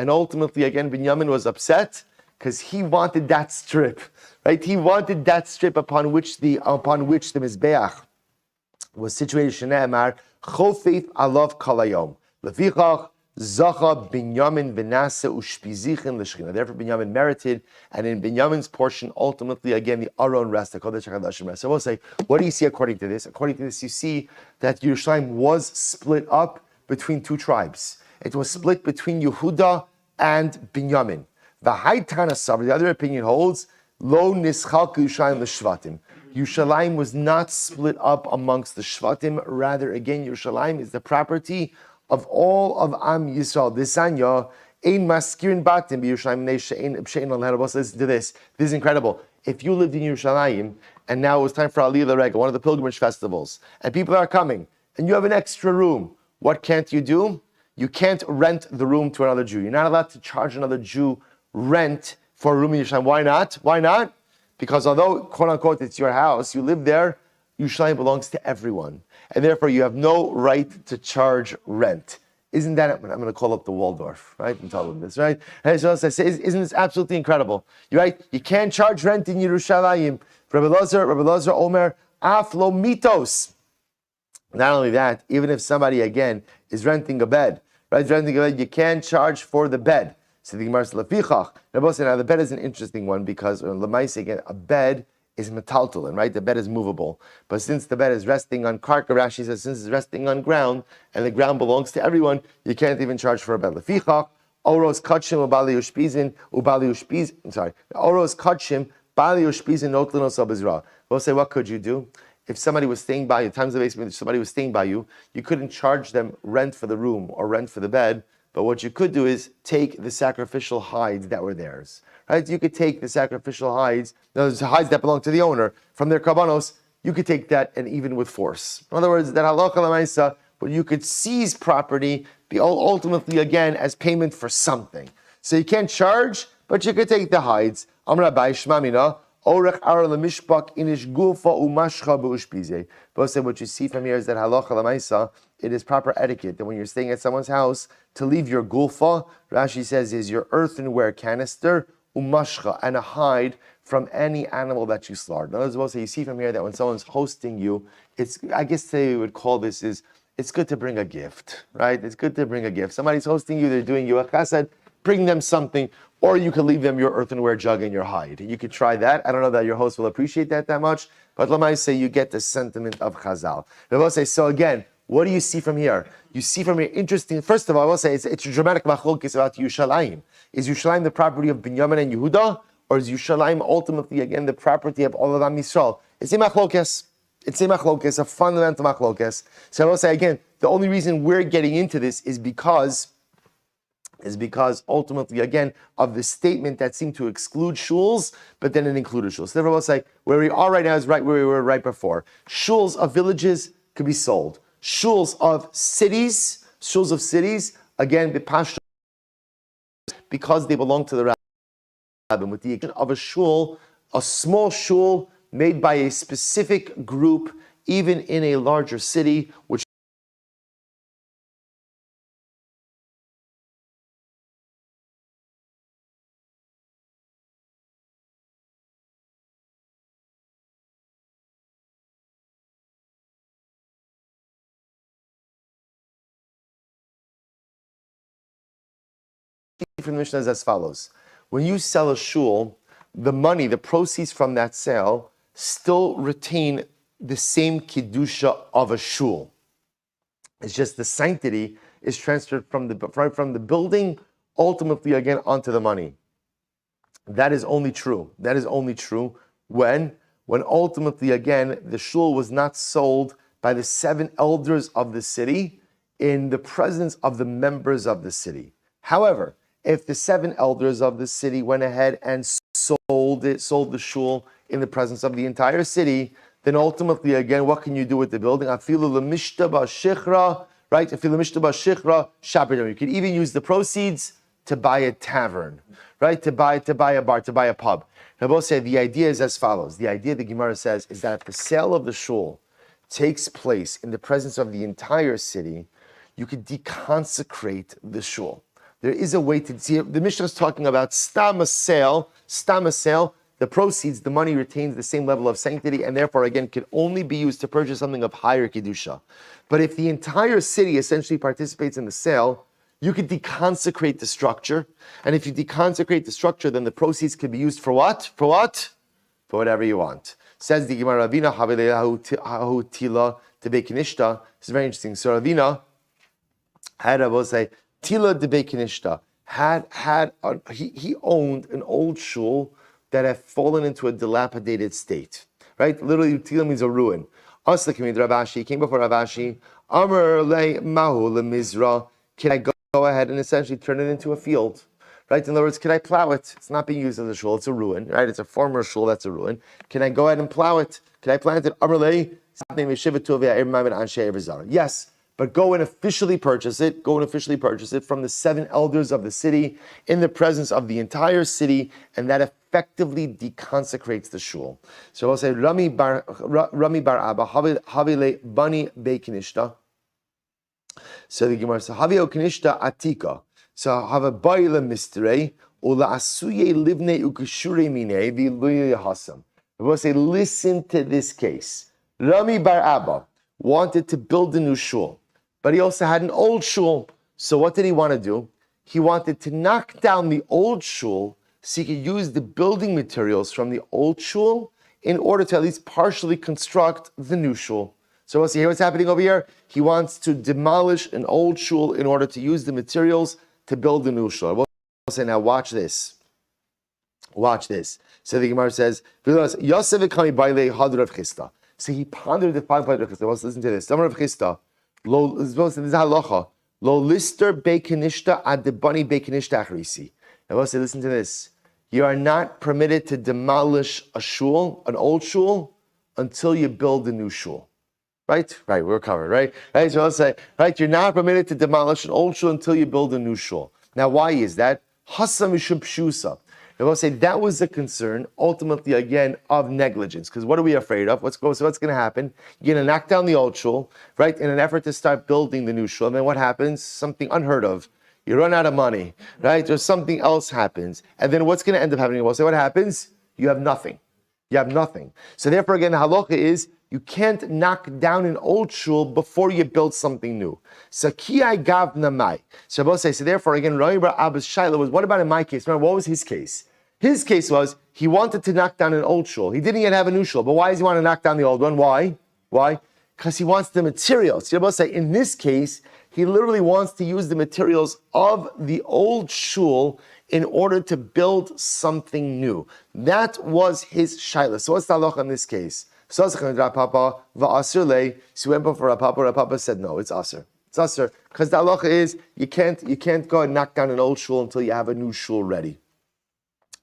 Speaker 1: ultimately, again, Binyamin was upset because he wanted that strip, right? He wanted that strip upon which the Mizbeach was situated. Shneimar chofef alav kalayom. Lefichach Zacha Binyamin v'nase ushpizichin l'shchina. Therefore, Binyamin merited, and in Binyamin's portion, ultimately, again, the Aron rest, the Kodesh HaKadoshim rest. So we'll say, what do you see according to this? According to this, you see that Yerushalayim was split up between two tribes. It was split between Yehuda and Binyamin. The other opinion holds, Lo nischalk Yerushalayim l'shvatim. Yerushalayim was not split up amongst the shvatim. Rather, again, Yerushalayim is the property of all of Am Yisrael. This Sanya, Ein Maskirin Batim B'Yerushalayim She'ein Al-Herabos. Listen to this. This is incredible. If you lived in Yerushalayim, and now it was time for Aliyah L'Rega, one of the pilgrimage festivals, and people are coming, and you have an extra room, what can't you do? You can't rent the room to another Jew. You're not allowed to charge another Jew rent for a room in Yerushalayim. Why not? Why not? Because although, quote unquote, it's your house, you live there, Yerushalayim belongs to everyone. And therefore, you have no right to charge rent. Isn't that, I'm going to call up the Waldorf, right? I'm telling this, right? And so I say, isn't this absolutely incredible? You're right? You can't charge rent in Yerushalayim. Rabbi Elazar Omer, Aflo Mitos. Not only that, even if somebody, again, is renting a bed, right? Renting a bed, you can't charge for the bed. So the Gemara says, Lefichach. Now the bed is an interesting one because, Lamais, again, a bed is metaltalin, right? The bed is movable. But since the bed is resting on karka, Rashi says, since it's resting on ground, and the ground belongs to everyone, you can't even charge for a bed. Lefichach, oros kachim ubali ushpizin, oros kachim, bali ushpizin notlinos abizra. We'll say, what could you do? If somebody was staying by you, times of the basement, somebody was staying by you, you couldn't charge them rent for the room or rent for the bed, but what you could do is take the sacrificial hides that were theirs. Right? You could take the sacrificial hides, those hides that belong to the owner, from their karbanos, you could take that and even with force. In other words, that halacha l'maisa, where you could seize property, be ultimately again as payment for something. So you can't charge, but you could take the hides. Amra Bai Shmamina, Orech Ar Lemishpak Inish Gulfa Umashcha B'Ushpize. Both say what you see from here is that halacha l'maisa, it is proper etiquette that when you're staying at someone's house, to leave your gulfa, Rashi says, is your earthenware canister, umashcha, and a hide from any animal that you slaughtered. In other words, you see from here that when someone's hosting you, I guess they would call this is, it's good to bring a gift, right? It's good to bring a gift. Somebody's hosting you, they're doing you a chesed, bring them something, or you could leave them your earthenware jug and your hide. You could try that. I don't know that your host will appreciate that much, but let me say you get the sentiment of Chazal. I will say, so again, what do you see from here? You see from here, interesting, first of all, I will say it's a dramatic machlokes about Yerushalayim. Is Yerushalayim the property of Binyamin and Yehuda, or is Yerushalayim ultimately, again, the property of all of Am Yisrael? It's a machlokes. It's a machlokes, a fundamental machlokes. So I will say, again, the only reason we're getting into this is because ultimately, again, of the statement that seemed to exclude shuls, but then it included shuls. So therefore, we'll say, where we are right now is right where we were right before. Shuls of villages could be sold. Shuls of cities, again, because they belong to the rabbin, with the exception of a shul, a small shul made by a specific group, even in a larger city, which from the Mishnah is as follows. When you sell a shul, the money, the proceeds from that sale, still retain the same kedusha of a shul. It's just the sanctity is transferred from the building, ultimately again onto the money. That is only true. That is only true when when ultimately, again, the shul was not sold by the 7 elders of the city in the presence of the members of the city. However, if the 7 elders of the city went ahead and sold the shul in the presence of the entire city, then ultimately, again, what can you do with the building? Afilu l'mishtaba shichra, right? Afilu l'mishtaba shichra shabbat. You can even use the proceeds to buy a tavern, right? To buy a bar, to buy a pub. Now, both say the idea is as follows. The idea the Gemara says is that if the sale of the shul takes place in the presence of the entire city, you could deconsecrate the shul. There is a way to see it. The Mishnah is talking about stam sale. The proceeds, the money retains the same level of sanctity, and therefore, again, could only be used to purchase something of higher kedusha. But if the entire city essentially participates in the sale, you could deconsecrate the structure. And if you deconsecrate the structure, then the proceeds can be used for what? For what? For whatever you want. Says the Gemara, Ravina hahu tila debei kinishta. This is very interesting. So Ravina had Rabbi say tila debei kinishta. He owned an old shul that had fallen into a dilapidated state. Right? Literally, tila means a ruin. Asla came Ravashi. Came before Ravashi. Amar le mahu le mizra. Can I go ahead and essentially turn it into a field? Right? In other words, can I plow it? It's not being used as a shul, it's a ruin, right? It's a former shul that's a ruin. Can I go ahead and plow it? Can I plant it? Yes, but go and officially purchase it. Go and officially purchase it from the 7 elders of the city in the presence of the entire city, and that effectively deconsecrates the shul. So I'll say, Rami bar Abba, Havile bani bekinishta. So the Gemara says, Havio kinishta atika. So have a baila mistere, ula asuye livne ukashure mine v'luye hasam. I will say, listen to this case. Rami bar Abba wanted to build a new shul, but he also had an old shul. So what did he want to do? He wanted to knock down the old shul so he could use the building materials from the old shul in order to at least partially construct the new shul. So we'll see here what's happening over here. He wants to demolish an old shul in order to use the materials to build a new shul. We'll say, now watch this. Watch this. So the Gemara says, Yosef ekami baile hadr of Chista. So he pondered the 5 of Chista. Let's listen to this. Summer of Chista. This is halacha. Lo lister bekenishta ad debani bekenishta achrisi. I will say, listen to this. You are not permitted to demolish a shul, an old shul, until you build a new shul. Right? Right, we're covered, right? Right, so I'll say, right, you're not permitted to demolish an old shul until you build a new shul. Now, why is that? Hasa mishum pshusa. I will say that was the concern, ultimately, again, of negligence. Because what are we afraid of? What's going to happen? You're going to knock down the old shul, right, in an effort to start building the new shul. And then what happens? Something unheard of. You run out of money, right? Or something else happens. And then what's going to end up happening? We'll say, what happens? You have nothing. You have nothing. So therefore, again, the halacha is, you can't knock down an old shul before you build something new. So kiyai gav namai. So both say, so therefore, again, Rabbi Abba's shaila was, what about in my case? Remember, what was his case? His case was, he wanted to knock down an old shul. He didn't yet have a new shul. But why does he want to knock down the old one? Why? Why? Because he wants the materials. So both say, in this case, he literally wants to use the materials of the old shul in order to build something new. That was his shaila. So what's the halacha in this case? So he went before Rapapa said, no, it's aser. It's aser. Because the halacha is, you can't go and knock down an old shul until you have a new shul ready.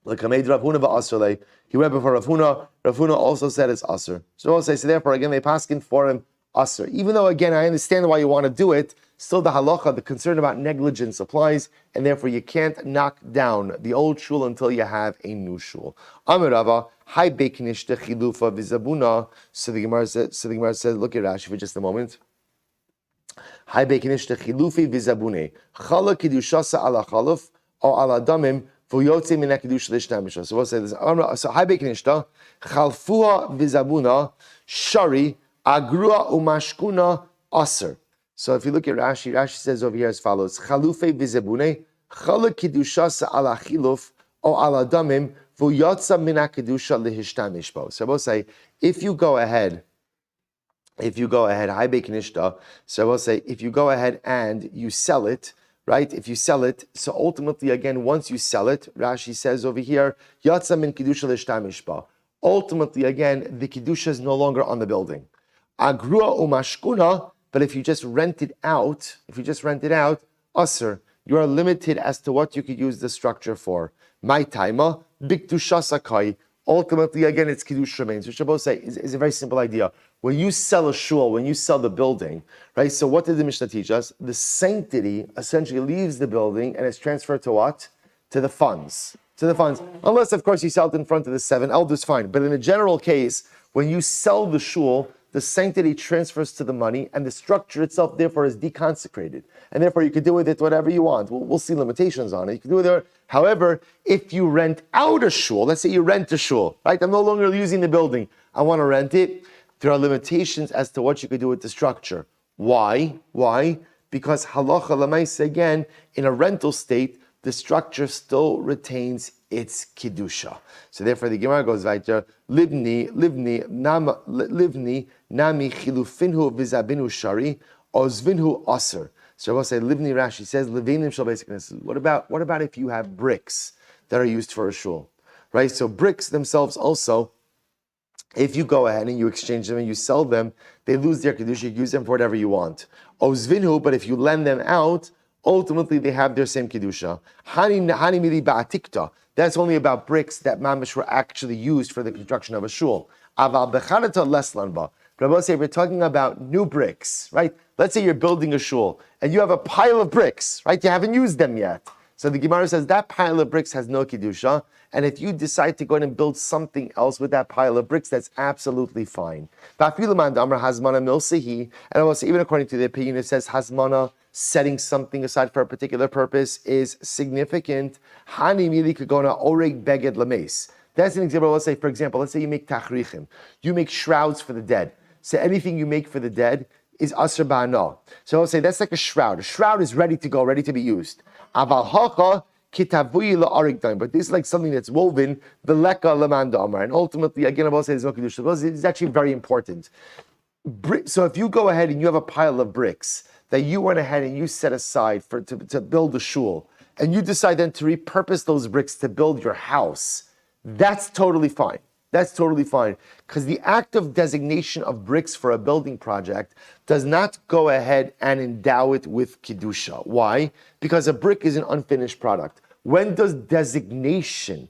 Speaker 1: Like Rav Huna he went before Rav Huna. Rav Huna also said it's aser. So we'll say, so therefore, again, they paskin for him aser. Even though, again, I understand why you want to do it, still the halacha, the concern about negligence applies, and therefore you can't knock down the old shul until you have a new shul. Amirava, hi bekinishte chilufa vizabuna. So the Gemara says, look at Rashi for just a moment. Hi bekinishte chilufi vizabune. Chala kidushasa ala chaluf or ala damim v'yotze min hakidush lishnamisha. So we'll say this. So hi bekinishte chalfuha vizabuna shari agrua umashkuna aser. So if you look at Rashi, Rashi says over here as follows: Chalufe vizebune, chala kidushas ala chiluf o ala damim v'yotza min hakidusha lehishtamishbo. So I will say, if you go ahead, hi bekinishta. So I will say, if you go ahead and you sell it, right? If you sell it, so ultimately, again, once you sell it, Rashi says over here, yotza min kidusha lehishtamishbo. ultimately, again, the Kedusha is no longer on the building. Agrua umashkuna, but if you just rent it out, Asr, you are limited as to what you could use the structure for. My taima, bikdusha sakai. Ultimately, again, it's Kiddush remains, which I both say is a very simple idea. When you sell a shul, when you sell the building, right? So what did the Mishnah teach us? The sanctity essentially leaves the building and is transferred to what? To the funds. Unless, of course, you sell it in front of the 7 elders, fine. But in a general case, when you sell the shul, the sanctity transfers to the money, and the structure itself, therefore, is deconsecrated. And therefore, you can do with it whatever you want. We'll see limitations on it. You can do with it. However, if you rent out a shul, let's say you rent a shul, right? I'm no longer using the building. I want to rent it. There are limitations as to what you could do with the structure. Why? Because halacha l'maaseh, again, in a rental state, the structure still retains its kedusha. So therefore, the Gemara goes weiter. Livni nami chilufinhu v'zabinu shari ozvinhu aser. So I will say Livni Rashi says Levinim shall basically. What about if you have bricks that are used for a shul, right? So bricks themselves also, if you go ahead and you exchange them and you sell them, they lose their kedusha. You use them for whatever you want. Ozvinhu, but if you lend them out, ultimately they have their same kedusha. Hani mili ba'atikta. That's only about bricks that mamish were actually used for the construction of a shul. Aval becharata leslanba. But I will say, we're talking about new bricks, right? Let's say you're building a shul and you have a pile of bricks, right? You haven't used them yet. So the Gemara says that pile of bricks has no kedusha, and if you decide to go ahead and build something else with that pile of bricks, that's absolutely fine. And I will say, even according to the opinion, it says hasmana, setting something aside for a particular purpose, is significant. Hani mili could go on oreg beged lames. That's an example. Let's say, for example, let's say you make tachrichim, you make shrouds for the dead. So anything you make for the dead is asr ba'ana. So I'll say that's like a shroud. A shroud is ready to go, ready to be used. Aval hacha kitavuyi la'arik, but this is like something that's woven the leka leman da'amar. And ultimately, again, I will say there's no kedusha because it's actually very important. So if you go ahead and you have a pile of bricks that you went ahead and you set aside to build a shul, and you decide then to repurpose those bricks to build your house, that's totally fine. That's totally fine. Because the act of designation of bricks for a building project does not go ahead and endow it with kedusha. Why? Because a brick is an unfinished product. When is designation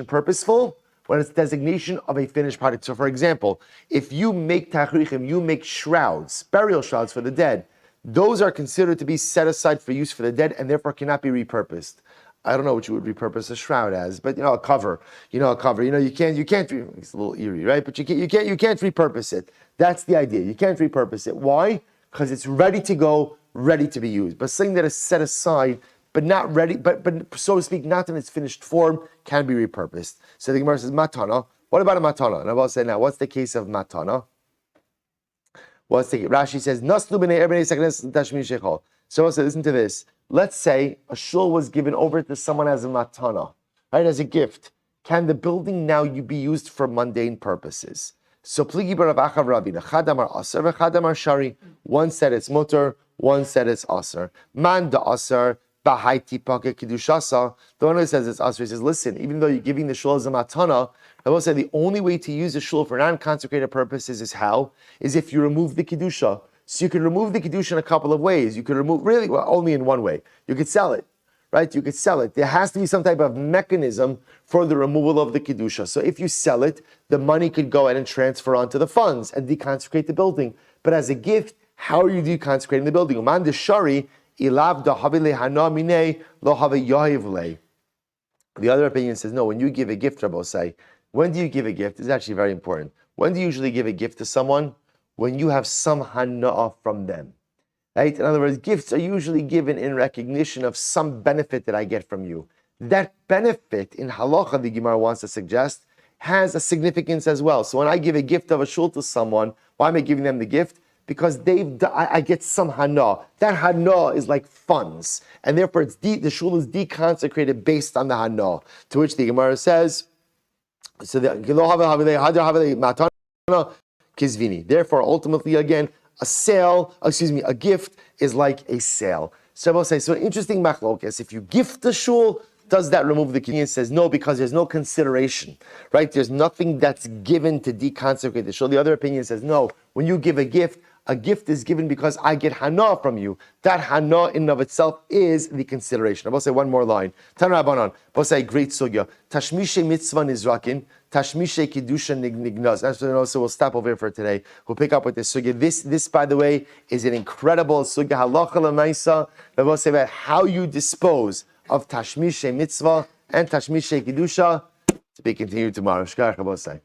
Speaker 1: purposeful? When it's designation of a finished product. So for example, if you make tachrichim, you make shrouds, burial shrouds for the dead, those are considered to be set aside for use for the dead and therefore cannot be repurposed. I don't know what you would repurpose a shroud as, but a cover. You can't. It's a little eerie, right? But you can't repurpose it. That's the idea. You can't repurpose it. Why? Because it's ready to go, ready to be used. But something that is set aside, but not ready, but so to speak, not in its finished form, can be repurposed. So the Gemara says matana. What about a matana? And I will say now, what's the case of matana? Rashi says naslu b'nei erbnei saknes tashmin shechol. So I'll say, listen to this. Let's say a shul was given over to someone as a matana, right, as a gift. Can the building now be used for mundane purposes? So pligi b'ravachav rabina chadamar aser v'chadamar shari. One said it's mutter, one said it's aser. Man da aser b'haiti pake kedushasa. The one who says it's aser, he says, listen, even though you're giving the shul as a matana, I will say the only way to use the shul for non-consecrated purposes is how? Is if you remove the kedusha. So you can remove the kedusha in a couple of ways. You could remove, only in one way. You could sell it, right? You could sell it. There has to be some type of mechanism for the removal of the kedusha. So if you sell it, the money could go ahead and transfer onto the funds and deconsecrate the building. But as a gift, how are you deconsecrating the building? Uman deshari ilav dahavile hana mine lo have yahivle. The other opinion says, no, when you give a gift, Rabbi say, when do you give a gift? It's actually very important. When do you usually give a gift to someone? When you have some hana'ah from them, right? In other words, gifts are usually given in recognition of some benefit that I get from you. That benefit in halacha, the Gemara wants to suggest, has a significance as well. So when I give a gift of a shul to someone, why am I giving them the gift? Because I get some hana'ah. That hana'ah is like funds, and therefore the shul is deconsecrated based on the hana'ah. To which the Gemara says, so the Kizvini. Therefore, ultimately, again, a gift is like a sale. So I will say, so interesting machlokes. If you gift the shul, does that remove the kinyan? Says no, because there's no consideration, right? There's nothing that's given to deconsecrate the shul. The other opinion says no, when you give a gift is given because I get hana from you. That hana in and of itself is the consideration. I will say one more line. Tan Rabbanan, I will say great sugya. Tashmishe mitzvah nizrakin, tashmishe kedusha nignaz. So we'll stop over here for today. We'll pick up with this sugya. This, by the way, is an incredible sugya. Halacha l'maisa. I will say about how you dispose of tashmishe mitzvah and tashmishe kedusha. To be continued tomorrow. Shkach, I will say.